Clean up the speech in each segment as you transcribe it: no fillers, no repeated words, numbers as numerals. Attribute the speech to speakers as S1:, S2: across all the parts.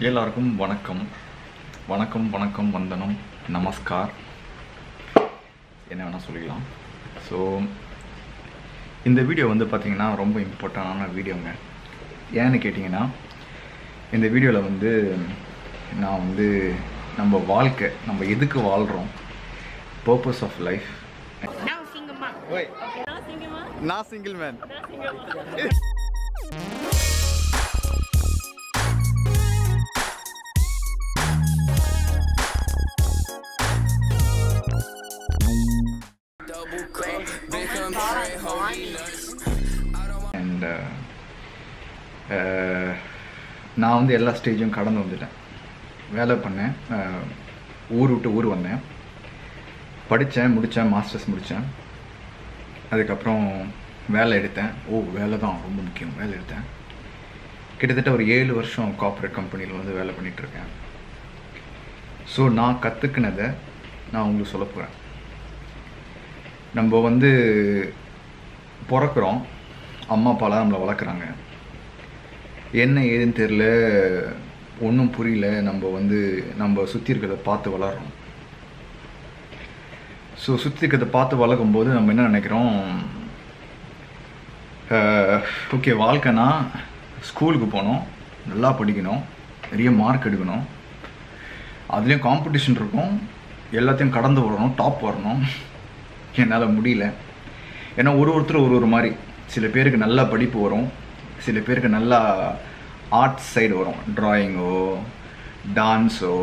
S1: எல்லாருக்கும் வணக்கம் வணக்கம் வணக்கம் வந்தனம் நமஸ்கார் என்ன வேணால் சொல்லிக்கலாம். ஸோ இந்த வீடியோ வந்து பார்த்திங்கன்னா ரொம்ப இம்பார்ட்டண்டான வீடியோங்க. ஏன்னு கேட்டிங்கன்னா இந்த வீடியோவில் வந்து நான் வந்து நம்ம வாழ்க்கை நம்ம எதுக்கு வாழ்கிறோம், பர்பஸ் ஆஃப் லைஃப். நான் சிங்கிள் மேன். அண்ட் நான் வந்து எல்லா ஸ்டேஜும் கடந்து வந்துட்டேன். வேலை பண்ணேன், ஊர் விட்டு ஊர் வந்தேன், படித்தேன், முடித்தேன், மாஸ்டர்ஸ் முடித்தேன். அதுக்கப்புறம் வேலை எடுத்தேன். வேலை தான் ரொம்ப முக்கியம். வேலை எடுத்தேன். கிட்டத்தட்ட ஒரு 7 வருஷம் கார்ப்பரேட் கம்பெனியில் வந்து வேலை பண்ணிகிட்ருக்கேன். ஸோ நான் கற்றுக்கினதை நான் உங்களுக்கு சொல்ல போகிறேன். நம்ம வந்து பிறக்கிறோம், அம்மா அப்பாலாம் நம்மளை வளர்க்குறாங்க. என்ன ஏதுன்னு தெரில, ஒன்றும் புரியல. நம்ம சுற்றி இருக்கிறத பார்த்து வளர்கிறோம். ஸோ சுற்றி இருக்கிறத பார்த்து வளர்க்கும்போது நம்ம என்ன நினைக்கிறோம், ஓகே வாழ்க்கைனா ஸ்கூலுக்கு போகணும், நல்லா படிக்கணும், நிறைய மார்க் எடுக்கணும், அதுலேயும் காம்படிஷன் இருக்கும், எல்லாத்தையும் கடந்து வரணும், டாப் வரணும். என்னால் முடியல. ஏன்னா ஒருத்தர் ஒரு மாதிரி. சில பேருக்கு நல்லா படிப்பு வரும், சில பேருக்கு நல்லா ஆர்ட்ஸ் சைடு வரும், ட்ராயிங்கோ டான்ஸோ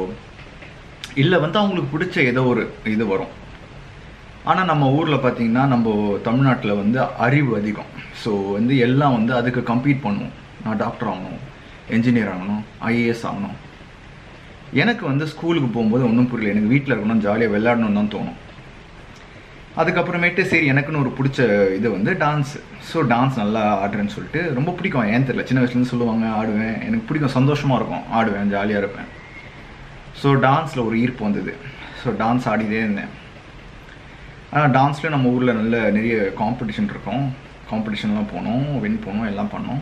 S1: இல்லை வந்து அவங்களுக்கு பிடிச்ச ஏதோ ஒரு இது வரும். ஆனால் நம்ம ஊரில் பார்த்திங்கன்னா நம்ம தமிழ்நாட்டில் வந்து அறிவு அதிகம். ஸோ வந்து எல்லாம் வந்து அதுக்கு கம்பீட் பண்ணுவோம். நான் டாக்டர் ஆகணும், என்ஜினியர் ஆகணும், ஐஏஎஸ் ஆகணும். எனக்கு வந்து ஸ்கூலுக்கு போகும்போது ஒன்றும் புரியல. எனக்கு வீட்டில் இருக்கணும், ஜாலியாக விளையாடணும்னு தான் தோணும். அதுக்கப்புறமேட்டு சரி எனக்குன்னு ஒரு பிடிச்ச இது வந்து டான்ஸு. ஸோ டான்ஸ் நல்லா ஆடுறேன்னு சொல்லிட்டு ரொம்ப பிடிக்கும். ஏன் தெரியல, சின்ன வயசுலேருந்து சொல்லுவாங்க, ஆடுவேன், எனக்கு பிடிக்கும், சந்தோஷமாக இருக்கும், ஆடுவேன், ஜாலியாக இருப்பேன். ஸோ டான்ஸில் ஒரு ஈர்ப்பு வந்தது. ஸோ டான்ஸ் ஆடிட்டே இருந்தேன். ஆனால் டான்ஸ்லேயும் நம்ம ஊரில் நிறைய காம்படிஷன் இருக்கும். காம்படிஷன்லாம் போனோம், வின் பண்ணோம், எல்லாம் பண்ணோம்.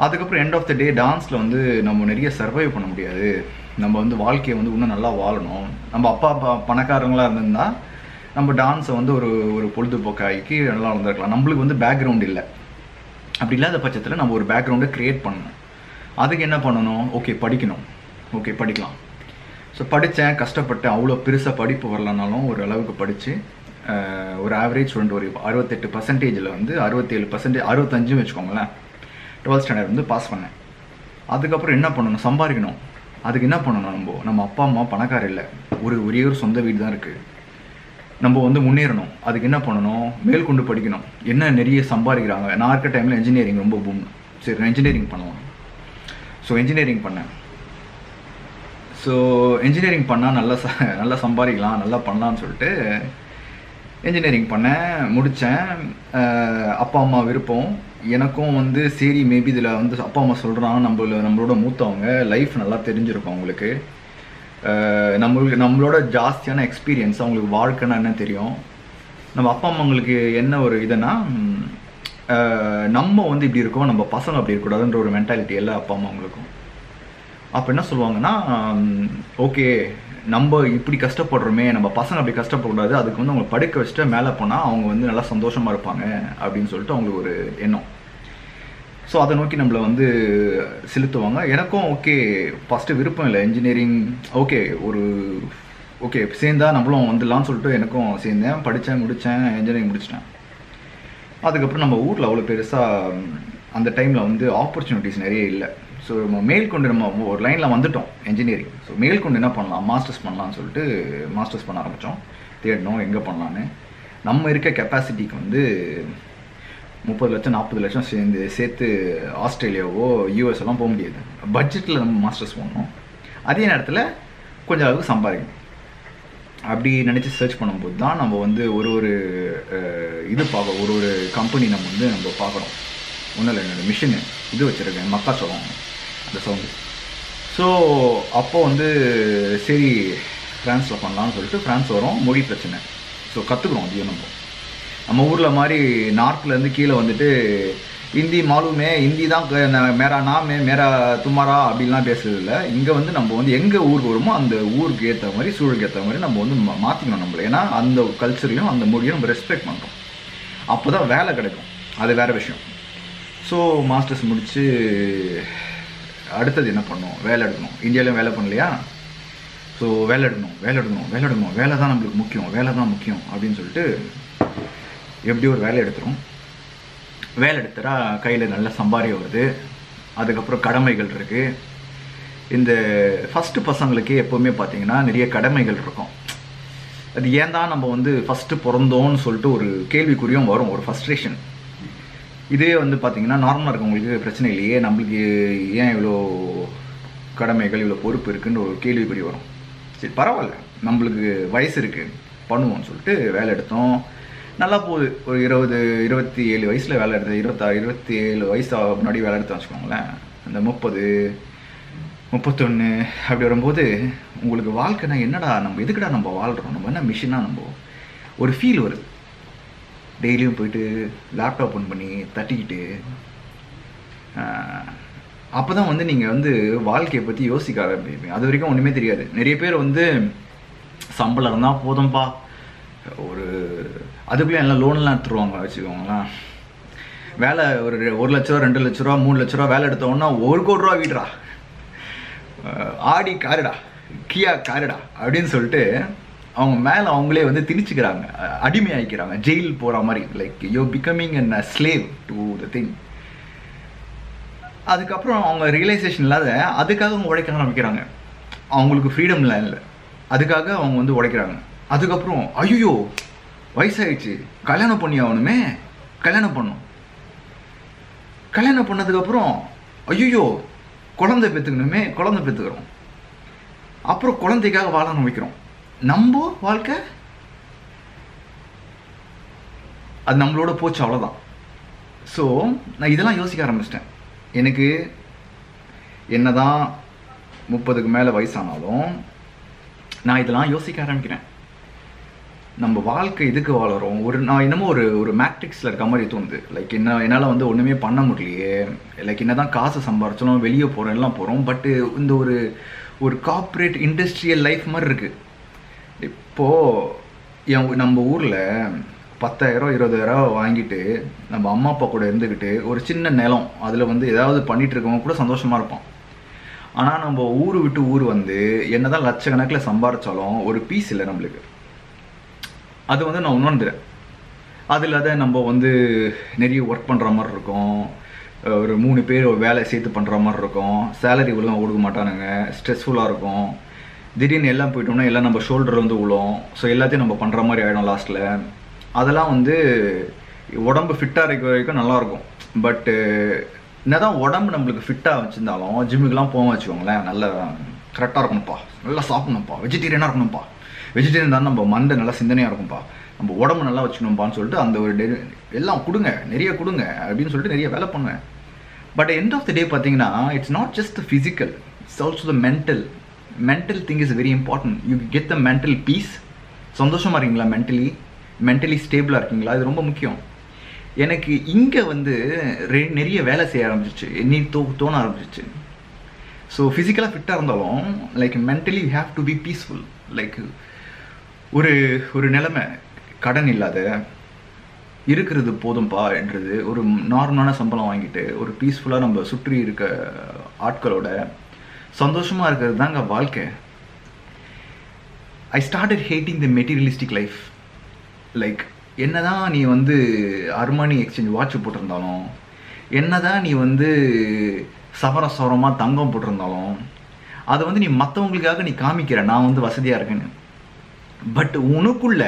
S1: அதுக்கப்புறம் எண்ட் ஆஃப் த டே டான்ஸில் வந்து நம்ம நிறைய சர்வைவ் பண்ண முடியாது. நம்ம வந்து வாழ்க்கையை வந்து இன்னும் நல்லா வாழணும். நம்ம அப்பா பணக்காரங்களாக இருந்திருந்தால் நம்ம டான்ஸை வந்து ஒரு பொழுதுபோக்காக்கி நல்லா வளர்ந்துருக்கலாம். நம்மளுக்கு வந்து பேக்ரவுண்ட் இல்லை. அப்படி இல்லாத பட்சத்தில் நம்ம ஒரு பேக்ரவுண்டை க்ரியேட் பண்ணணும். அதுக்கு என்ன பண்ணணும், ஓகே படிக்கணும், ஓகே படிக்கலாம். ஸோ படித்தேன், கஷ்டப்பட்டேன். அவ்வளோ பெருசாக படிப்பு வரலனாலும் ஒரு அளவுக்கு படித்து ஒரு ஆவரேஜ் ஸ்டூடெண்ட் ஒரு 68% வந்து 67%, 65 வச்சுக்கோங்களேன், 12th ஸ்டாண்டர்ட் வந்து பாஸ் பண்ணேன். அதுக்கப்புறம் என்ன பண்ணணும், சம்பாதிக்கணும். அதுக்கு என்ன பண்ணணும், நம்ம அப்பா அம்மா பணக்கார இல்லை, ஒரே ஒரு சொந்த வீடு தான் இருக்குது. நம்ம வந்து முன்னேறணும். அதுக்கு என்ன பண்ணணும், மேற்கொண்டு படிக்கணும். என்ன நிறைய சம்பாதிக்கிறாங்க. நான் இருக்க டைமில் இன்ஜினியரிங் ரொம்ப பூம். சரி இன்ஜினியரிங் பண்ணலாம். ஸோ இன்ஜினியரிங் பண்ணேன். ஸோ இன்ஜினியரிங் பண்ணால் நல்லா சம்பாதிக்கலாம், நல்லா பண்ணலான்னு சொல்லிட்டு இன்ஜினியரிங் பண்ணேன், முடித்தேன். அப்பா அம்மா விருப்பம். எனக்கும் வந்து சரி மேபி இதில் வந்து அப்பா அம்மா சொல்கிறாங்க, நம்மளோட மூத்தவங்க, லைஃப் நல்லா தெரிஞ்சிருக்கும் அவங்களுக்கு, நம்மளோட ஜாஸ்தியான எக்ஸ்பீரியன்ஸ், அவங்களுக்கு வாழ்க்கைன்னா என்ன தெரியும். நம்ம அப்பா அம்மாங்களுக்கு என்ன ஒரு இதுனா, நம்ம வந்து இப்படி இருக்கோம், நம்ம பசங்க அப்படி இருக்கக்கூடாதுன்ற ஒரு மென்டாலிட்டி எல்லா அப்பா அம்மாங்களுக்கும். அப்போ என்ன சொல்லுவாங்கன்னா, ஓகே நம்ம இப்படி கஷ்டப்படுறோமே, நம்ம பசங்க அப்படி கஷ்டப்படக்கூடாது, அதுக்கு வந்து அவங்க படிக்க வச்சுட்டு மேலே போனால் அவங்க வந்து நல்லா சந்தோஷமாக இருப்பாங்க அப்படின்னு சொல்லிட்டு அவங்களுக்கு ஒரு எண்ணம். ஸோ அதை நோக்கி நம்மளை வந்து செலுத்துவாங்க. எனக்கும் ஓகே ஃபஸ்ட்டு விருப்பம் இல்லை இன்ஜினியரிங். ஓகே சேர்ந்தா நம்மளும் வந்துடலான்னு சொல்லிட்டு எனக்கும் சேர்ந்தேன், படித்தேன், முடித்தேன், இன்ஜினியரிங் முடிச்சிட்டேன். அதுக்கப்புறம் நம்ம ஊரில் அவ்வளோ பெருசாக அந்த டைமில் வந்து ஆப்பர்ச்சுனிட்டிஸ் நிறைய இல்லை. ஸோ மேல்கொண்டு நம்ம ஒரு லைனில் வந்துட்டோம் இன்ஜினியரிங். ஸோ மேல்கொண்டு என்ன பண்ணலாம், மாஸ்டர்ஸ் பண்ணலான்னு சொல்லிட்டு மாஸ்டர்ஸ் பண்ண ஆரம்பித்தோம். தேடணும் எங்கே பண்ணலான்னு. நம்ம இருக்க கெப்பாசிட்டிக்கு வந்து 30 லட்சம் 40 லட்சம் சேர்த்து ஆஸ்திரேலியாவோ யூஎஸ் எல்லாம் போக முடியாது. பட்ஜெட்டில் நம்ம மாஸ்டர்ஸ் பண்ணணும், அதே நேரத்தில் கொஞ்சம் அளவுக்கு சம்பாதிக்கணும். அப்படி நினச்சி சர்ச் பண்ணும்போது தான் நம்ம வந்து ஒரு இது பார்க்க ஒரு கம்பெனி நம்ம பார்க்குறோம். ஒன்றும் இல்லை, என்னோடய மிஷினு இது வச்சுருக்கேன், மக்காச்சோளம் அந்த சவுண்டு. ஸோ அப்போது வந்து சரி ஃப்ரான்ஸில் பண்ணலான்னு சொல்லிட்டு ஃப்ரான்ஸ் வரோம். மொழி பிரச்சனை. ஸோ கற்றுக்குறோம். அதையும் நம்ம ஊரில் மாதிரி நார்த்லேருந்து கீழே வந்துட்டு ஹிந்தி மாலுமே, ஹிந்தி தான் மேரா நாமே மேரா துமாரா அப்படின்லாம் பேசுறது இல்லை. இங்கே வந்து நம்ம வந்து எங்கே ஊருக்கு வருமோ அந்த ஊருக்கு ஏற்ற மாதிரி சூழலுக்கு ஏற்ற மாதிரி நம்ம வந்து மாற்றிக்கணும் நம்மளை. ஏன்னா அந்த கல்ச்சரையும் அந்த மொழியும் நம்ம ரெஸ்பெக்ட் பண்ணுறோம். அப்போ தான் வேலை கிடைக்கும், அது வேறு விஷயம். ஸோ மாஸ்டர்ஸ் முடித்து அடுத்தது என்ன பண்ணணும்? வேலை எடுக்கணும். இந்தியாவிலையும் வேலை பண்ணலையா? ஸோ வேலை எடுக்கணும். வேலை தான் நம்மளுக்கு முக்கியம், வேலை தான் முக்கியம் அப்படின்னு சொல்லிட்டு எப்படி ஒரு வேலை எடுத்துரும். வேலை எடுத்துட்டா கையில் நல்ல சம்பாரியம் வருது. அதுக்கப்புறம் கடமைகள் இருக்குது. இந்த ஃபஸ்ட்டு பசங்களுக்கே எப்போவுமே பார்த்தீங்கன்னா நிறைய கடமைகள் இருக்கும். அது ஏன் தான் நம்ம வந்து ஃபஸ்ட்டு பிறந்தோன்னு சொல்லிட்டு ஒரு கேள்விக்குறியும் வரும், ஒரு ஃப்ரஸ்ட்ரேஷன். இதே வந்து பார்த்தீங்கன்னா நார்மலாக இருக்கவங்களுக்கு பிரச்சனை இல்லையே, நம்மளுக்கு ஏன் இவ்வளோ கடமைகள் இவ்வளோ பொறுப்பு இருக்குன்னு ஒரு கேள்விக்குறி வரும். சரி பரவாயில்ல, நம்மளுக்கு வயசு இருக்குது பண்ணுவோம்னு சொல்லிட்டு வேலை எடுத்தோம். நல்லா போகுது. ஒரு 27 வயசில் வேலை எடுத்தது, 27 வயசு முன்னாடி வேலை எடுத்து வச்சுக்கோங்களேன். அந்த 30, 31 அப்படி வரும்போது உங்களுக்கு வாழ்க்கைனா என்னடா, நம்ம எதுக்குடா நம்ம வாழ்கிறோம், நம்ம என்ன மிஷினாக, நம்ம ஒரு ஃபீல் வருது. டெய்லியும் போயிட்டு லேப்டாப் ஓப்பன் பண்ணி தட்டிக்கிட்டு அப்போ தான் வந்து நீங்கள் வந்து வாழ்க்கையை பற்றி யோசிக்க ஆரம்பிப்பீங்க. அது வரைக்கும் ஒன்றுமே தெரியாது. நிறைய பேர் வந்து சம்பளம் இருந்தால் போதும்பா, ஒரு அதுக்குள்ளே எல்லாம் லோன்லாம் எடுத்துருவாங்க வச்சுக்கோங்களேன். வேலை ஒரு 1 லட்ச ரூபா 2 லட்ச ரூபா 3 லட்ச ரூபா வேலை எடுத்தோன்னா 1 கோடி ரூபா வீடுறா, ஆடி காருடா, கியா காருடா அப்படின்னு சொல்லிட்டு அவங்க மேலே அவங்களே வந்து திணிச்சுக்கிறாங்க, அடிமை ஆகிக்கிறாங்க, ஜெயில் போகிற மாதிரி. Like you becoming an a slave to the thing. அதுக்கப்புறம் அவங்க ரியலைசேஷன் இல்லாத அதுக்காக அவங்க உழைக்க ஆரம்பிக்கிறாங்க. அவங்களுக்கு ஃப்ரீடம்லாம் இல்லை, அதுக்காக அவங்க வந்து உழைக்கிறாங்க. அதுக்கப்புறம் ஐயோ வயசாகிடுச்சு, கல்யாணம் பண்ணி ஆகணுமே, கல்யாணம் பண்ணதுக்கப்புறம் ஐயோ குழந்தை பெற்றுக்கணுமே, குழந்தை பெற்றுக்கிறோம். அப்புறம் குழந்தைக்காக வாழ ஆரம்பிக்கிறோம். நம்ம வாழ்க்கை அது நம்மளோட போச்சு, அவ்வளோதான். ஸோ நான் இதெல்லாம் யோசிக்க ஆரம்பிச்சிட்டேன். எனக்கு என்னதான் 30க்கு மேலே வயசானாலும் நான் இதெல்லாம் யோசிக்க ஆரம்பிக்கிறேன். நம்ம வாழ்க்கை இதுக்கு வாழறோம். நான் என்னமோ ஒரு மேட்ரிக்ஸில் இருக்க மாதிரி தோணுது. லைக் என்னால் வந்து ஒன்றுமே பண்ண முடியலையே. லைக் என்ன தான் காசு சம்பாரிச்சாலும் வெளியே போகிறோம், எல்லாம் போகிறோம். பட்டு இந்த ஒரு கார்ப்பரேட் இண்டஸ்ட்ரியல் லைஃப் மாதிரி இருக்குது. இப்போது நம்ம ஊரில் 10,000 20,000 வாங்கிட்டு நம்ம அம்மா அப்பா கூட இருந்துக்கிட்டு ஒரு சின்ன நிலம் அதில் வந்து ஏதாவது பண்ணிகிட்டு இருக்கவங்க கூட சந்தோஷமாக இருப்போம். ஆனால் நம்ம ஊர் விட்டு ஊர் வந்து என்ன தான் லட்சக்கணக்கில் சம்பாரிச்சாலும் ஒரு பீஸ் இல்லை நம்மளுக்கு. அது வந்து நான் உணர்ந்துறேன். அது இல்லாத நம்ம வந்து நிறைய ஒர்க் பண்ணுற மாதிரி இருக்கும், ஒரு 3 பேர் வேலை சேர்த்து பண்ணுற மாதிரி இருக்கும், சேலரி ஒழுங்காக கொடுக்க மாட்டானுங்க, ஸ்ட்ரெஸ்ஃபுல்லாக இருக்கும். திடீர்னு எல்லாம் போயிட்டோம்னா எல்லாம் நம்ம ஷோல்டர் வந்து விழும். ஸோ எல்லாத்தையும் நம்ம பண்ணுற மாதிரி ஆகிடும் லாஸ்ட்டில். அதெல்லாம் வந்து உடம்பு ஃபிட்டாக இருக்க வரைக்கும் நல்லாயிருக்கும். பட்டு என்ன தான் உடம்பு நம்மளுக்கு ஃபிட்டாக வச்சுருந்தாலும் ஜிம்முக்கெலாம் போக வச்சுக்கோங்களேன், நல்லா கரெக்டாக இருக்கணும்ப்பா, நல்லா சாப்பிடணும்ப்பா, வெஜிடேரியனாக இருக்கணும்ப்பா, வெஜிடேரியன் தான் நம்ம மண்டை நல்லா சிந்தனையாக இருக்கும்ப்பா, நம்ம உடம்பு நல்லா வச்சுக்கணும்ப்பான்னு சொல்லிட்டு அந்த ஒரு எல்லாம் கொடுங்க, நிறைய கொடுங்க அப்படின்னு சொல்லிட்டு நிறைய வேலை பண்ணுவேன். பட் எண்ட் ஆஃப் த டே பார்த்தீங்கன்னா it's not just the physical, it's also the mental thing is very important. You get the mental piece. சந்தோஷமாக இருக்கீங்களா, மென்டலி ஸ்டேபிளாக இருக்கீங்களா, இது ரொம்ப முக்கியம். எனக்கு இங்கே வந்து நிறைய வேலை செய்ய ஆரம்பிச்சிச்சு, என்னை தோண ஆரம்பிச்சிச்சு. ஸோ ஃபிசிக்கலாக ஃபிட்டாக இருந்தாலும் like mentally you have to be peaceful. Like ஒரு நிலைமை, கடன் இல்லாத இருக்கிறது போதும்பா என்றது, ஒரு நார்மலான சம்பளம் வாங்கிட்டு ஒரு பீஸ்ஃபுல்லாக நம்ம சுற்றி இருக்க ஆட்களோட சந்தோஷமாக இருக்கிறது தாங்க வாழ்க்கை. I started hating the materialistic life. Like என்னதான் நீ வந்து அர்மானி எக்ஸ்சேஞ்ச் வாட்ச் போட்டிருந்தாலும், என்னதான் நீ வந்து சவரமாக தங்கம் போட்டிருந்தாலும், அதை வந்து நீ மற்றவங்களுக்காக நீ காமிக்கிற நான் வந்து வசதியாக இருக்கேன்னு. பட் உனக்குள்ள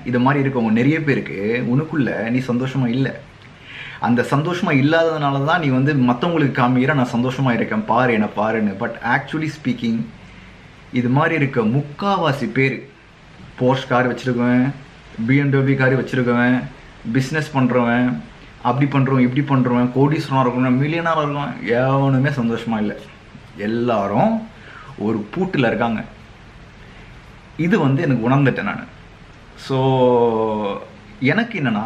S1: இது மாதிரி இருக்கவங்க நிறைய பேருக்கு உனக்குள்ள நீ சந்தோஷமாக இல்லை. அந்த சந்தோஷமாக இல்லாததுனால தான் நீ வந்து மற்றவங்களுக்கு காமிக்கிற நான் சந்தோஷமாக இருக்கேன், பாரு என்ன பாருன்னு. பட் ஆக்சுவலி ஸ்பீக்கிங் இது மாதிரி இருக்க முக்காவாசி பேர் போர்ஷ் கார் வச்சுருக்கவன், BMW கார் வச்சுருக்கவன், பிஸ்னஸ் பண்ணுறவன், அப்படி பண்ணுறவன் இப்படி பண்ணுறவன், கோடீஸ்வரனாக இருக்கவன், மில்லியனாக இருக்கவன், எவனுமே சந்தோஷமாக இல்லை. எல்லாரும் ஒரு பூட்டில் இருக்காங்க. இது வந்து எனக்கு உணர்ந்துட்டேன் நான். ஸோ எனக்கு என்னென்னா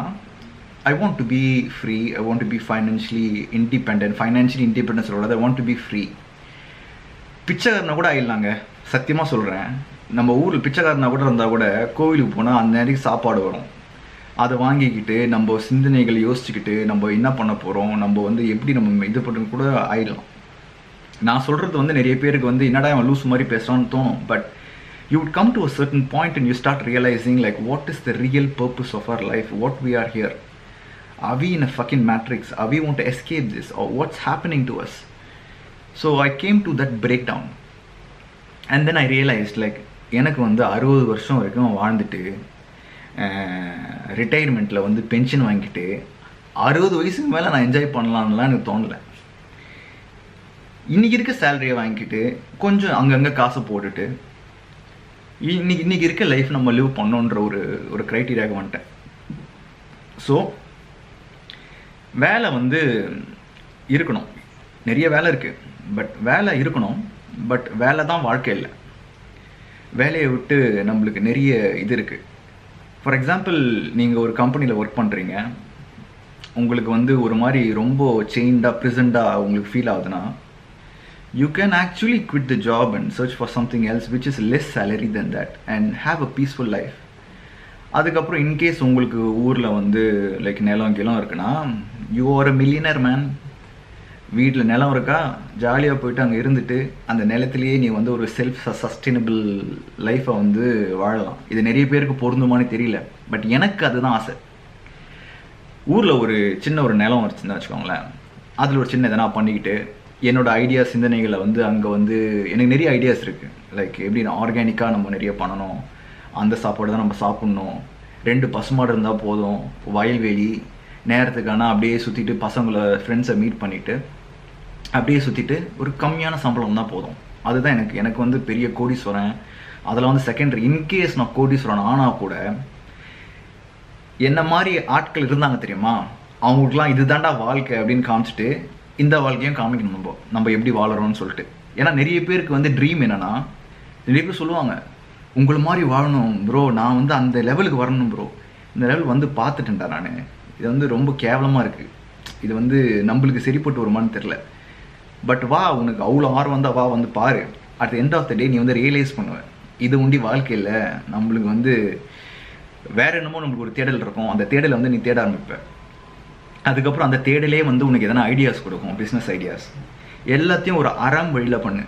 S1: I want to be free. I want to be financially independent. Financially independence சொல்றது I want to be free. பிச்சைக்காரனா கூட ஆயிடலாங்க, சத்தியமாக சொல்கிறேன். நம்ம ஊரில் பிச்சைக்காரனா கூட இருந்தால் கூட கோவிலுக்கு போனால் அந்த நேரத்துக்கு சாப்பாடு வரும். அதை வாங்கிக்கிட்டு நம்ம சிந்தனைகளை யோசிச்சுக்கிட்டு நம்ம என்ன பண்ண போகிறோம், நம்ம வந்து எப்படி நம்ம இது பண்ணுறது கூட ஆயிடலாம். நான் சொல்கிறது வந்து நிறைய பேருக்கு வந்து என்னடா அவன் லூஸ் மாதிரி பேசுகிறான்னு தோணும். But you would come to a certain point and you start realizing like what is the real purpose of our life, what we are here. Are we in a fucking matrix? Are we want to escape this, or what's happening to us? So I came to that breakdown and then I realized like எனக்கு வந்து 60 வருஷம் வரைக்கும் வாழ்ந்துட்டு ரிட்டையர்மெண்ட்டில் வந்து pension வாங்கிட்டு 60 வயசுக்கு மேலே நான் என்ஜாய் பண்ணலான்லாம் எனக்கு தோணலை. இன்றைக்கி இருக்க சேலரியை வாங்கிக்கிட்டு கொஞ்சம் அங்கங்கே காசை போட்டுட்டு இன்னைக்கு இருக்க லைஃப் நம்ம லிவ் பண்ணோன்ற ஒரு க்ரைட்டீரியாவுக்கு வந்துட்டேன். ஸோ வேலை வந்து இருக்கணும், நிறைய வேலை இருக்குது, பட் வேலை இருக்கணும். பட் வேலை தான் வாழ்க்கை இல்லை. வேலையை விட்டு நம்மளுக்கு நிறைய இது இருக்குது. ஃபார் எக்ஸாம்பிள், நீங்கள் ஒரு கம்பெனியில் ஒர்க் பண்ணுறீங்க, உங்களுக்கு வந்து ஒரு மாதிரி ரொம்ப செயின்டாக ப்ரிசண்டாக உங்களுக்கு ஃபீல் ஆகுதுன்னா, you can actually quit the job and search for something else which is less salary than that and have a peaceful life. அதுக்கப்புறம் இன்கேஸ் உங்களுக்கு ஊரில் வந்து லைக் நிலம் இருக்குன்னா, you are a millionaire man. வீட்டில் நிலம் இருக்கா, ஜாலியாக போயிட்டு அங்கே இருந்துட்டு அந்த நிலத்திலேயே நீ வந்து ஒரு செல்ஃப் சஸ்டைனபிள் லைஃப்பை வந்து வாழலாம். இது நிறைய பேருக்கு பொருந்துமானு தெரியல, பட் எனக்கு அதுதான் ஆசை. ஊரில் ஒரு சின்ன ஒரு நிலம் வச்சுருந்தா வச்சுக்கோங்களேன், அதில் ஒரு சின்ன எதனா பண்ணிக்கிட்டு என்னோட ஐடியா சிந்தனைகளை வந்து அங்கே வந்து எனக்கு நிறைய ஐடியாஸ் இருக்குது. லைக் எப்படி ஆர்கானிக்காக நம்ம நிறைய பண்ணணும், அந்த சாப்பாடு தான் நம்ம சாப்பிட்ணும், 2 பசுமாடு இருந்தால் போதும், வயல்வெளி நேரத்துக்கான அப்படியே சுற்றிட்டு பசங்களை ஃப்ரெண்ட்ஸை மீட் பண்ணிவிட்டு அப்படியே சுற்றிட்டு ஒரு கம்மியான சம்பளம் தான் போதும். அதுதான் எனக்கு வந்து பெரிய கோடீஸ்வரன். அதில் வந்து செகண்டரி. இன்கேஸ் நான் கோடீஸ்வரன் ஆனால் கூட என்ன மாதிரி ஆட்கள் இருந்தாங்க தெரியுமா, அவங்களுக்குலாம் இதுதாண்டா வாழ்க்கை அப்படின்னு காமிச்சிட்டு இந்த வாழ்க்கையும் காமிக்கணும் நம்ம எப்படி வாழறோம்னு சொல்லிட்டு. ஏன்னா நிறைய பேருக்கு வந்து ட்ரீம் என்னன்னா, நிறைய பேர் சொல்லுவாங்க உங்களை மாதிரி வாழணும் ப்ரோ, நான் வந்து அந்த லெவலுக்கு வரணும் ப்ரோ, இந்த லெவல் வந்து பார்த்துட்டேன்டா நான், இது வந்து ரொம்ப கேவலமாக இருக்குது, இது வந்து நம்மளுக்கு சரிப்பட்டு வருமானு தெரில. பட் வா, உனக்கு அவ்வளோ ஆர்வம் வந்தால் வா, வந்து பாரு. At the end of the day நீ வந்து ரியலைஸ் பண்ணுவேன், இது உண்டி வாழ்க்கையில் நம்மளுக்கு வந்து வேற என்னமோ நம்மளுக்கு ஒரு தேடல் இருக்கும். அந்த தேடலை வந்து நீ தேட ஆரம்பிப்ப. அதுக்கப்புறம் அந்த தேடலே வந்து உனக்கு எதனா ஐடியாஸ் கொடுக்கும், பிஸ்னஸ் ஐடியாஸ். எல்லாத்தையும் ஒரு அறம் வழியில் பண்ணு.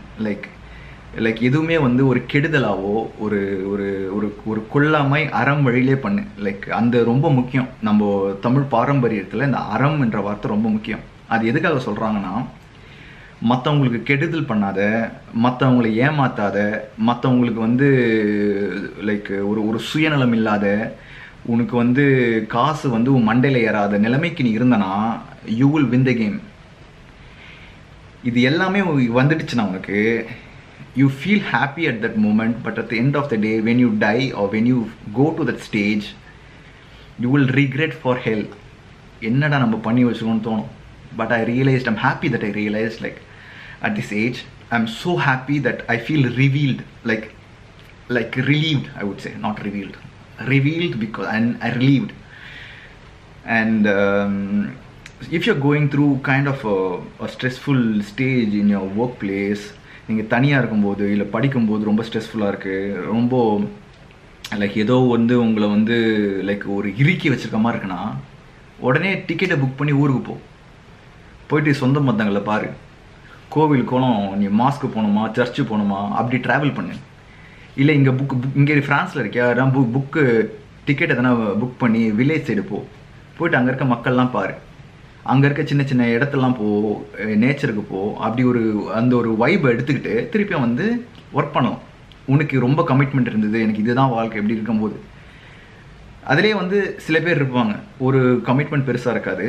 S1: லைக் எதுவுமே வந்து ஒரு கெடுதலாவோ ஒரு ஒரு ஒரு ஒரு கொள்ளாமை அறம் வழியிலே பண்ணு. லைக் அந்த ரொம்ப முக்கியம். நம்ம தமிழ் பாரம்பரியத்தில் இந்த அறம் என்ற வார்த்தை ரொம்ப முக்கியம். அது எதுக்காக சொல்கிறாங்கன்னா, மற்றவங்களுக்கு கெடுதல் பண்ணாத, மற்றவங்களை ஏமாத்தாத, மற்றவங்களுக்கு வந்து லைக் ஒரு சுயநலம் இல்லாத, உனக்கு வந்து காசு வந்து உன் மண்டையில் ஏறாத நிலைமைக்கு நீ இருந்தனா you will win the game. இது எல்லாமே வந்துடுச்சுன்னா உனக்கு you feel happy at that moment. But at the end of the day when you die or when you go to that stage you will regret for health. என்னடா நம்ம பண்ணி வச்சுக்கணும்னு தோணும். But I realised, I'm happy that I realised like at this age I'm so happy that I feel revealed, like relieved, I would say, not revealed because I relieved. And if you're going through kind of a stressful stage in your workplace, நீங்கள் தனியாக இருக்கும்போது இல்லை படிக்கும்போது ரொம்ப ஸ்ட்ரெஸ்ஃபுல்லாக இருக்குது, ரொம்ப like ஏதோ வந்து உங்களை வந்து லைக் ஒரு இறுக்கி வச்சுருக்க மாதிரி இருக்குன்னா, உடனே டிக்கெட்டை புக் பண்ணி ஊருக்கு போயிட்டு சொந்த மத்தங்களை பாரு. கோவில் கோலம், நீ மாஸ்க்கு போகணுமா, சர்ச்சு போகணுமா, அப்படி ட்ராவல் பண்ணு. இல்லை இங்கே ஃப்ரான்ஸில் இருக்கியா, புக்கு டிக்கெட் எதனா புக் பண்ணி வில்லேஜ் சைடு போயிட்டு அங்கே இருக்க மக்கள்லாம் பாரு, அங்கே இருக்க சின்ன சின்ன இடத்துலாம் நேச்சருக்கு அப்படி அந்த ஒரு வைப்பை எடுத்துக்கிட்டு திருப்பியும் வந்து ஒர்க் பண்ணலாம். உனக்கு ரொம்ப கமிட்மெண்ட் இருந்தது, எனக்கு இதுதான் வாழ்க்கை எப்படி இருக்கும்போது. அதிலே வந்து சில பேர் இருப்பாங்க, ஒரு கமிட்மெண்ட் பெருசாக இருக்காது,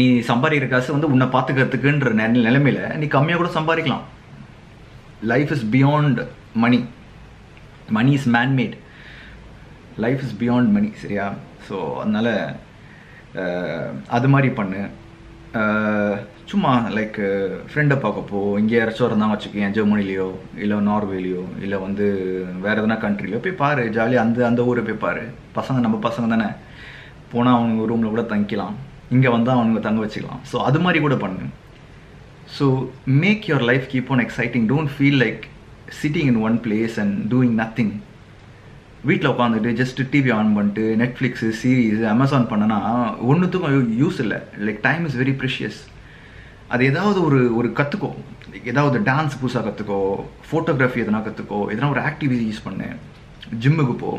S1: நீ சம்பாதிக்கிற காசு வந்து உன்னை பார்த்துக்கிறதுக்குன்ற நிலைமையில் நீ கம்மியாக கூட சம்பாதிக்கலாம். Life is beyond money, money is manmade, life is beyond money. சரியா? ஸோ அதனால் அது மாதிரி பண்ணு. சும்மா லைக் ஃப்ரெண்டை பார்க்கப்போ இங்கே யாராச்சும் இருந்தாங்க வச்சுக்கேன், ஜெர்மனிலேயோ இல்லை நார்வேலையோ இல்லை வந்து வேறு எதனா கண்ட்ரிலையோ போய் பாரு, ஜாலியாக அந்த ஊரை போய் பாரு. நம்ம பசங்க தானே, போனால் அவனுங்க ரூமில் கூட தங்கிக்கலாம், இங்கே வந்தால் அவனுங்க தங்க வச்சுக்கலாம். ஸோ அது மாதிரி கூட பண்ணு. So make your life keep on exciting. Don't feel like sitting in one place and doing nothing. வீட்டில் உட்காந்துட்டு ஜஸ்ட்டு டிவி ஆன் பண்ணிட்டு நெட்ஃப்ளிக்ஸு சீரீஸ் அமேசான் பண்ணனா ஒன்றுத்துக்கும் யூஸ் இல்லை. Like time is very precious. அது ஏதாவது ஒரு கற்றுக்கோ, ஏதாவது டான்ஸ் புதுசாக கற்றுக்கோ, ஃபோட்டோகிராஃபி எதனா கற்றுக்கோ, எதனா ஒரு ஆக்டிவிட்டி யூஸ் பண்ணு, ஜிம்முக்கு போ.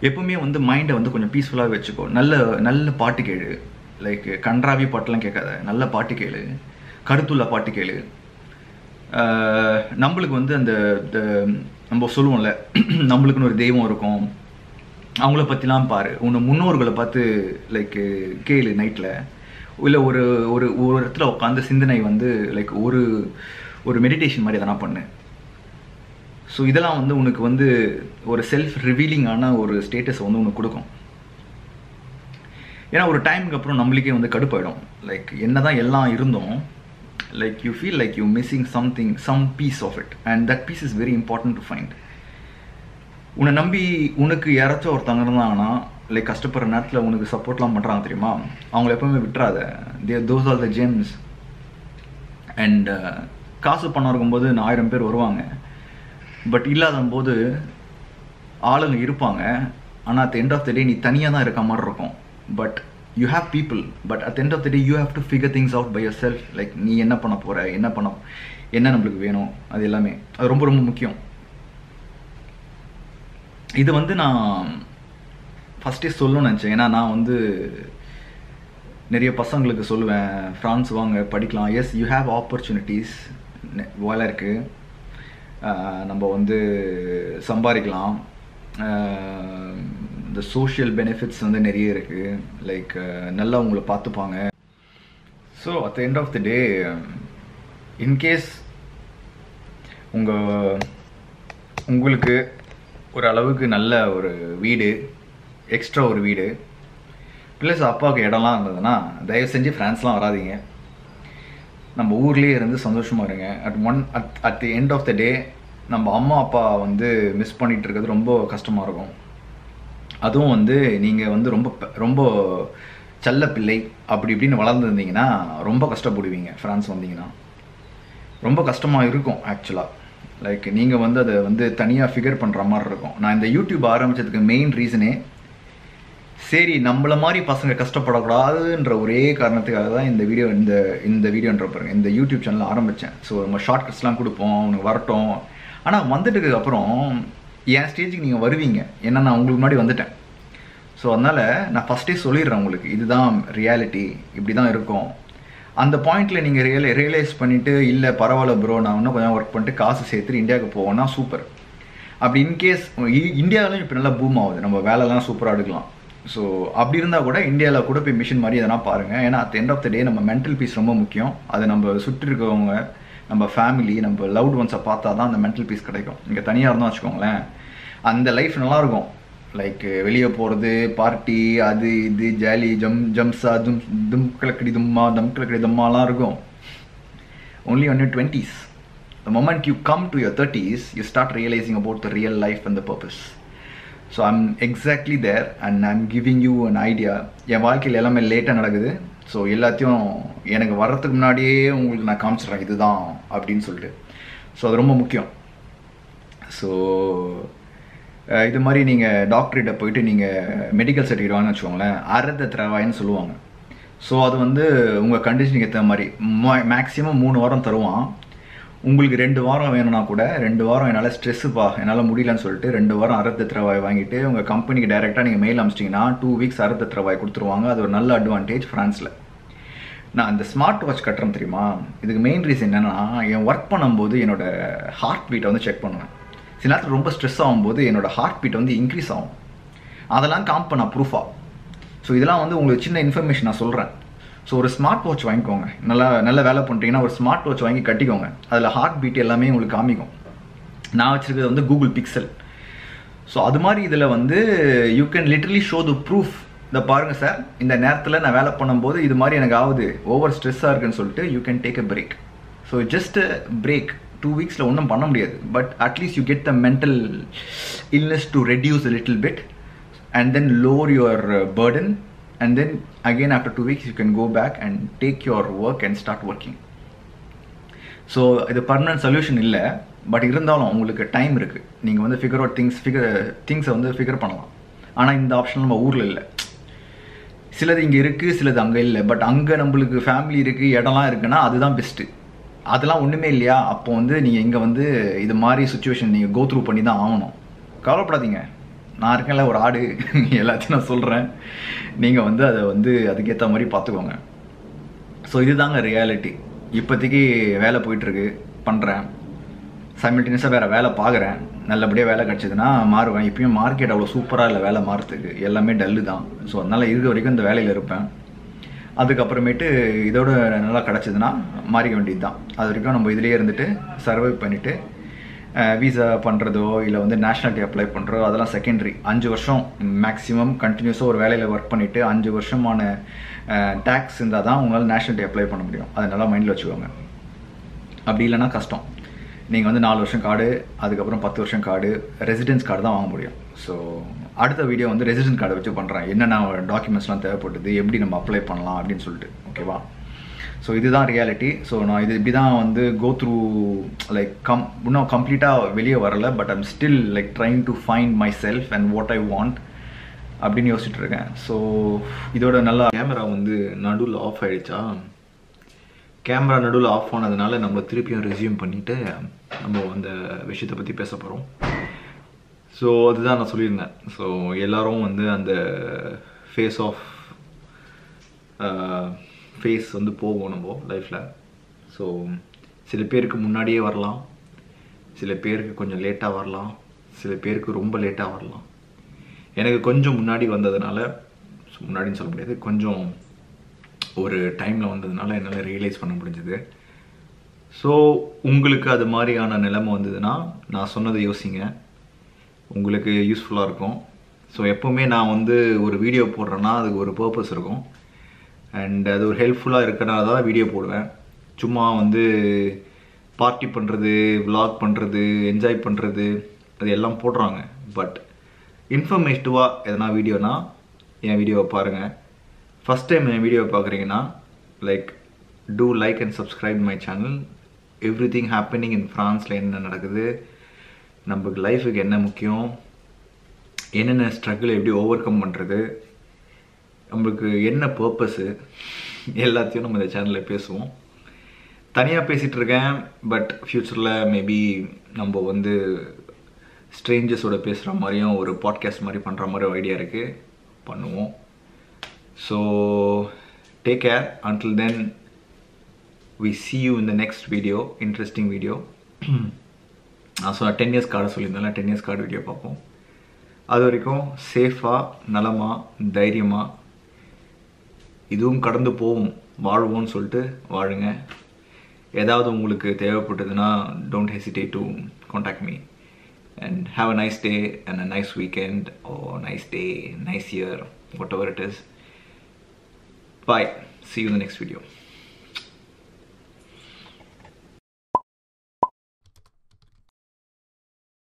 S1: எப்பவுமே வந்து மைண்டை வந்து கொஞ்சம் பீஸ்ஃபுல்லாக வச்சுக்கோ. நல்ல நல்ல பாட்டு கேளு. லைக் கன்றாவி பாட்டெலாம் கேட்காத, நல்ல பாட்டு கேளு, கருத்துள்ள பாட்டு கேளு. நம்மளுக்கு வந்து அந்த நம்ம சொல்லுவோம்ல, நம்மளுக்குன்னு ஒரு தெய்வம் இருக்கும், அவங்கள பற்றிலாம் பாரு. உன்னை முன்னோர்களை பார்த்து லைக் கேளு நைட்டில். இல்லை ஒரு ஒரு ஒரு இடத்துல உட்காந்து சிந்தனை வந்து லைக் ஒரு மெடிடேஷன் மாதிரி எதனா பண்ணு. ஸோ இதெல்லாம் வந்து உனக்கு வந்து ஒரு செல்ஃப் ரிவீலிங்கான ஒரு ஸ்டேட்டஸ் வந்து உனக்கு கொடுக்கும். ஏன்னா ஒரு டைமுக்கு அப்புறம் நம்மளுக்கே வந்து கடுப்பாயிடும். லைக் என்ன தான் எல்லாம் இருந்தோம், like you feel like you missing something, some piece of it, and that piece is very important to find. உன்னை நம்பி உனக்கு யாராச்சும் ஒருத்தங்க இருந்தாங்கன்னா, லைக் கஷ்டப்படுற நேரத்தில் உனக்கு சப்போர்ட்லாம் பண்ணுறாங்க தெரியுமா, அவங்கள எப்பவுமே விட்டுறாத. Those are the gems. And காசு பணம் இருக்கும்போது 1000 பேர் வருவாங்க, பட் இல்லாத போது ஆளுங்க இருப்பாங்க. ஆனால் at end of the day நீ தனியாக தான் இருக்க மாதிரி இருக்கும். But you have people, but at the end of the day you have to figure things out by yourself. Like நீ என்ன பண்ண போற, என்ன நம்மளுக்கு வேணும், அது எல்லாமே அது ரொம்ப ரொம்ப முக்கியம். இது வந்து நான் ஃபஸ்ட்டே சொல்லணும்னு நினச்சேன். ஏன்னா நான் வந்து நிறைய பசங்களுக்கு சொல்லுவேன், ஃப்ரான்ஸ் வாங்க படிக்கலாம். எஸ், யூ ஹேவ் ஆப்பர்ச்சுனிட்டிஸ், வேலை இருக்குது, நம்ம வந்து சம்பாதிக்கலாம், இந்த சோஷியல் பெனிஃபிட்ஸ் வந்து நிறைய இருக்குது. லைக் நல்லா உங்களை பார்த்துப்பாங்க. So at the end of the day, in case உங்களுக்கு ஒரு அளவுக்கு நல்ல ஒரு வீடு, எக்ஸ்ட்ரா ஒரு வீடு, ப்ளஸ் அப்பாவுக்கு இடம்லாம் இருந்ததுன்னா தயவு செஞ்சு ஃப்ரான்ஸ்லாம் வராதிங்க. நம்ம ஊர்லேயே இருந்து சந்தோஷமாக இருங்க. At the end of the day நம்ம அம்மா அப்பா வந்து மிஸ் பண்ணிகிட்டு இருக்கிறது ரொம்ப கஷ்டமாக இருக்கும். அதுவும் வந்து நீங்கள் வந்து ரொம்ப செல்ல பிள்ளை அப்படி இப்படின்னு வளர்ந்துருந்தீங்கன்னா ரொம்ப கஷ்டப்படுவீங்க. ஃப்ரான்ஸ் வந்தீங்கன்னா ரொம்ப கஷ்டமாக இருக்கும் ஆக்சுவலாக. லைக் நீங்கள் வந்து அதை வந்து தனியாக ஃபிகர் பண்ணுற மாதிரி இருக்கும். நான் இந்த யூடியூப் ஆரம்பித்ததுக்கு மெயின் ரீசனே, சரி நம்மள மாதிரி பசங்க கஷ்டப்படக்கூடாதுன்ற ஒரே காரணத்துக்காக தான் இந்த வீடியோன்ற பாருங்க, இந்த யூடியூப் சேனல் ஆரம்பித்தேன். ஸோ நம்ம ஷார்ட்கட்ஸ்லாம் கொடுப்போம், அவனுக்கு வரட்டும். ஆனால் வந்துட்டதுக்கு அப்புறம் என் ஸ்டேஜுக்கு நீங்கள் வருவீங்க, ஏன்னா நான் உங்களுக்கு முன்னாடி வந்துட்டேன். ஸோ அதனால் நான் ஃபஸ்ட்டே சொல்லிடுறேன் உங்களுக்கு, இதுதான் ரியாலிட்டி, இப்படி தான் இருக்கும். அந்த பாயிண்டில் நீங்கள் ரியலைஸ் பண்ணிவிட்டு, இல்லை பரவாயில்ல ப்ரோ, நான் இன்னும் கொஞ்சம் ஒர்க் பண்ணிட்டு காசு சேர்த்துட்டு இந்தியாவுக்கு போவோன்னா சூப்பர். அப்படி இன்கேஸ் இந்தியாவிலும் இப்போ நல்லா பூம் ஆகுது, நம்ம வேலைலாம் சூப்பராக எடுக்கலாம். ஸோ அப்படி இருந்தால் கூட இந்தியாவில் கூட போய் மிஷின் மாதிரி எதனா பாருங்கள். ஏன்னா at end of the day நம்ம மென்டல் பீஸ் ரொம்ப முக்கியம். அது நம்ம சுற்றி இருக்கவங்க, நம்ம ஃபேமிலி, நம்ம லவ்ட் ஒன்ஸை பார்த்தா தான் அந்த மென்டல் பீஸ் கிடைக்கும். இங்கே தனியாக இருந்தோம் வச்சுக்கோங்களேன், அந்த லைஃப் நல்லாயிருக்கும். லைக் வெளியே போகிறது, பார்ட்டி, அது இது ஜாலி, ஜம்ஸா, தும்கிழக்கடி தம்மாலாம் இருக்கும். only on your 20s. The moment you come to your 30s, you start realizing about the real life and the purpose. So I'm exactly there and I'm giving you an idea. என் வாழ்க்கையில் எல்லாமே லேட்டாக நடக்குது. So எல்லாத்தையும் எனக்கு வர்றதுக்கு முன்னாடியே உங்களுக்கு நான் காமிச்சிட்றேன் இதுதான் அப்படின்னு சொல்லிட்டு. ஸோ அது ரொம்ப முக்கியம். ஸோ இது மாதிரி நீங்கள் டாக்டர்கிட்ட போயிட்டு நீங்கள் மெடிக்கல் சர்டிஃபிகேட் வாங்கன்னு வச்சுக்கோங்களேன், அறத திரவாயின்னு சொல்லுவாங்க. ஸோ அது வந்து உங்கள் கண்டிஷனுக்கு ஏற்ற மாதிரி மேக்ஸிமம் 3 வாரம் தருவான். உங்களுக்கு 2 வாரம் வேணும்னா கூட, 2 வாரம் என்னால் ஸ்ட்ரெஸ்ஸுப்பா, என்னால் முடியலன்னு சொல்லிட்டு 2 வாரம் அறத்த திரவாய் வாங்கிட்டு உங்கள் கம்பெனிக்கு டைரெக்டாக நீங்கள் மெயில் அனுப்பிச்சிட்டிங்கன்னா 2 வீக்ஸ் அறத்த திரவாய் கொடுத்துருவாங்க. அது ஒரு நல்ல அட்வான்டேஜ் ஃப்ரான்ஸில். நான் இந்த ஸ்மார்ட் வாட்ச் கட்டுறேன் தெரியுமா, இதுக்கு மெயின் ரீசன் என்னென்னா, என் ஒர்க் பண்ணும்போது என்னோடய ஹார்ட் பீட்டை வந்து செக் பண்ணுவேன். சில நேரத்தில் ரொம்ப ஸ்ட்ரெஸ் ஆகும்போது என்னோடய ஹார்ட் பீட் வந்து இன்க்ரீஸ் ஆகும். அதெல்லாம் காம் பண்ண ப்ரூஃபாக. ஸோ இதெல்லாம் வந்து உங்களுக்கு சின்ன இன்ஃபர்மேஷன் நான் சொல்கிறேன். ஸோ ஒரு ஸ்மார்ட் வாட்ச் வாங்கிக்கோங்க, நல்ல வேலை பண்ணுறீங்கன்னா ஒரு ஸ்மார்ட் வாட்ச் வாங்கி கட்டிக்கோங்க. அதில் ஹார்ட் பீட் எல்லாமே உங்களுக்கு காமிக்கும். நான் வச்சுருக்கிறது வந்து கூகுள் பிக்சல். ஸோ அது மாதிரி இதில் வந்து you can literally show the proof. இதை பாருங்கள் சார், இந்த நேரத்தில் நான் வேலை பண்ணும்போது இது மாதிரி எனக்கு ஆகுது, ஓவர் ஸ்ட்ரெஸ்ஸாக இருக்குன்னு சொல்லிட்டு you can take a break. So just break 2 வீக்ஸில் ஒன்றும் பண்ண முடியாது, but at least you get the mental illness to reduce a little bit. and then lower your burden, and then again after 2 weeks you can go back and take your work and start working. So இது permanent solution இல்லை, but இருந்தாலும் உங்களுக்கு time இருக்குது, நீங்கள் வந்து figure out திங்ஸை வந்து figure பண்ணலாம். ஆனால் இந்த ஆப்ஷன் நம்ம ஊரில் இல்லை. சிலது இங்கே இருக்குது, சிலது அங்கே இல்லை. பட் அங்கே நம்மளுக்கு ஃபேமிலி இருக்குது, இடம்லாம் இருக்குன்னா அதுதான் பெஸ்ட்டு. அதெல்லாம் ஒன்றுமே இல்லையா, அப்போ வந்து நீங்கள் இங்கே வந்து இது மாதிரி சுச்சுவேஷன் நீங்கள் கோ த்ரூ பண்ணி தான் ஆகணும். கவலைப்படாதீங்க, நான் இருக்கேன்ல ஒரு ஆடு, எல்லாத்தையும் நான் சொல்கிறேன். நீங்கள் வந்து அதை வந்து அதுக்கேற்ற மாதிரி பார்த்துக்கோங்க. ஸோ இதுதாங்க ரியாலிட்டி. இப்போதைக்கு வேலை போயிட்டுருக்கு, பண்ணுறேன். சைமல்டேனியஸாக வேறு வேலை பார்க்குறேன். நல்லபடியாக வேலை கிடச்சிதுன்னா மாறுவேன். இப்பயும் மார்க்கெட் அவ்வளோ சூப்பராக இல்லை வேலை மாறுறதுக்கு, எல்லாமே டல்லு தான். ஸோ அதனால் இருக்க வரைக்கும் இந்த வேலையில் இருப்பேன். அதுக்கப்புறமேட்டு இதோட நல்லா கிடச்சிதுன்னா மாறிக்க வேண்டியது தான். அது வரைக்கும் நம்ம இதிலே இருந்துட்டு சர்வை பண்ணிவிட்டு வீசா பண்ணுறதோ இல்லை வந்து நேஷ்னாலிட்டி அப்ளை பண்ணுறதோ அதெல்லாம் செகண்டரி. 5 வருஷம் மேக்ஸிமம் கண்டினியூஸாக ஒரு வேலையில் ஒர்க் பண்ணிவிட்டு 5 வருஷமான டேக்ஸ் இருந்தால் தான் உங்களால் நேஷ்னாலிட்டி அப்ளை பண்ண முடியும். அதை நல்லா மைண்டில் வச்சுக்கோங்க. அப்படி இல்லைன்னா கஷ்டம். நீங்கள் வந்து 4 வருஷம் கார்டு, அதுக்கப்புறம் 10 வருஷம் கார்டு, ரெசிடென்ஸ் கார்டு தான் வாங்க முடியும். ஸோ அடுத்த வீடியோ வந்து ரெசிடென்ஸ் கார்டை வச்சு பண்ணுறேன். என்னென்ன டாக்குமெண்ட்ஸ்லாம் தேவைப்படுது, எப்படி நம்ம அப்ளை பண்ணலாம் அப்படின்னு சொல்லிட்டு. ஓகேவா? ஸோ இதுதான் ரியாலிட்டி. ஸோ நான் இது இப்படி தான் வந்து கோ த்ரூ லைக் இன்னும் கம்ப்ளீட்டாக வெளியே வரல. But I'm still like trying to find my self and what I want அப்படின்னு யோசிச்சுட்டு இருக்கேன். ஸோ இதோட நல்லா கேமரா வந்து நடுவில் ஆஃப் ஆகிடுச்சா, கேமரா நடுவில் ஆஃப் ஆனதுனால நம்ம திருப்பியும் ரெஸ்யூம் பண்ணிவிட்டு நம்ம அந்த விஷயத்தை பற்றி பேச போகிறோம். ஸோ அதுதான் நான் சொல்லியிருந்தேன். ஸோ எல்லோரும் வந்து அந்த ஃபேஸ் வந்து போகும் நம்ம லைஃப்பில். ஸோ சில பேருக்கு முன்னாடியே வரலாம், சில பேருக்கு கொஞ்சம் லேட்டாக வரலாம், சில பேருக்கு ரொம்ப லேட்டாக வரலாம். எனக்கு கொஞ்சம் முன்னாடி வந்ததுனால, முன்னாடின்னு சொல்ல முடியாது, கொஞ்சம் ஒரு டைமில் வந்ததுனால என்னால் ரியலைஸ் பண்ண முடிஞ்சுது. ஸோ உங்களுக்கு அது மாதிரியான நிலைமை வந்ததுன்னா நான் சொன்னதை யோசிங்க, உங்களுக்கு யூஸ்ஃபுல்லாக இருக்கும். ஸோ எப்போவுமே நான் வந்து ஒரு வீடியோ போடுறேன்னா அதுக்கு ஒரு பர்பஸ் இருக்கும். அண்ட் அது ஒரு ஹெல்ப்ஃபுல்லாக இருக்கனால தான் வீடியோ போடுவேன். சும்மா வந்து பார்ட்டி பண்ணுறது, விலாக் பண்ணுறது, என்ஜாய் பண்ணுறது அது எல்லாம் போடுறாங்க. பட் இன்ஃபர்மேட்டிவாக எதனா வீடியோனா என் வீடியோவை பாருங்கள். ஃபஸ்ட் டைம் என் வீடியோவை பார்க்குறீங்கன்னா do like and subscribe my channel. Everything happening in ஃப்ரான்ஸில் என்ன நடக்குது, நமக்கு லைஃபுக்கு என்ன முக்கியம், என்னென்ன ஸ்ட்ரகிள் எப்படி ஓவர் கம் பண்ணுறது, நம்மளுக்கு என்ன பர்பஸு, எல்லாத்தையும் நம்ம இந்த சேனலில் பேசுவோம். தனியாக பேசிகிட்டு இருக்கேன். பட் ஃப்யூச்சரில் மேபி நம்ம வந்து ஸ்ட்ரேஞ்சர்ஸோட பேசுகிற மாதிரியும் ஒரு பாட்காஸ்ட் மாதிரி பண்ணுற மாதிரி ஒரு ஐடியா இருக்குது, பண்ணுவோம். So take care. Until then we see you in the next video, interesting video. So 10 years card சொல்லியிருந்தால 10 years கார்டு வீடியோ பார்ப்போம். அது வரைக்கும் சேஃபாக, நலமாக, தைரியமாக, இதுவும் கடந்து போகும், வாழ்வோன்னு சொல்லிட்டு வாழுங்க. ஏதாவது உங்களுக்கு தேவைப்பட்டதுன்னா don't hesitate to contact me. And have a nice day and a nice weekend or nice day, nice year, whatever it is. Bye. See you in the next video.